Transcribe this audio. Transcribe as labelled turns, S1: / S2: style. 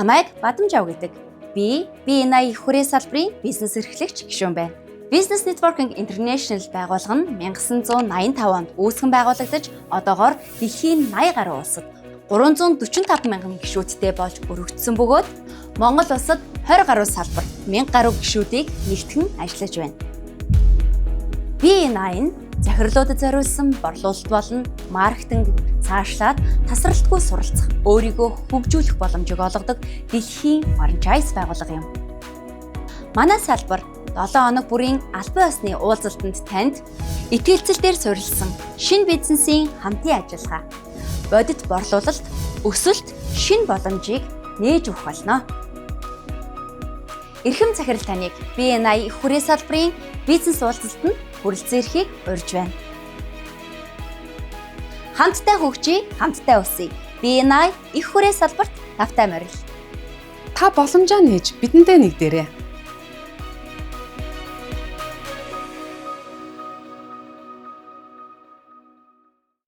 S1: Намайг Бадамжав гэдэг. Би BNI их хүрээ салбарын бизнес эрхлэгч гишүүн байна. Business Networking International байгууллага нь 1985 онд үүсгэн байгуулагдаж, одоогоор дэлхийн 80 гаруй улсад 345 мянган гишүүдтэй болж өргөгдсөн бөгөөд Монгол улсад 20 гаруй салбар 1000 гаруй гишүүдийг нэгтгэн ажиллаж байна. BNI нь захирлуудад зориулсан борлуулалт болон маркетинг цаашлаад тасралтгүй суралцах, өөрийгөө хөгжүүлэх боломжийг олгодог дэлхийн франчайз байгууллага юм. Манай салбар 7 хоног бүрийн албан ёсны уулзалтанд танд итгэлцэлээр суурилсан шинэ бизнесийн хамтын ажиллагаа, бодит борлуулалт, өсөлт, шинэ боломжийг нээж өгөх болно. Эрхэм захирал таныг BNI их хүрээ салбарын бизнес уулзалтанд хүрэлцэн ирэхийг урьж байна. Хамтдаа хөгжиж, хамтдаа өсөе. BNI их хүрээ салбарт тавтай морил.
S2: Та боломжоо нээж бидэндээ нэгдээрэй.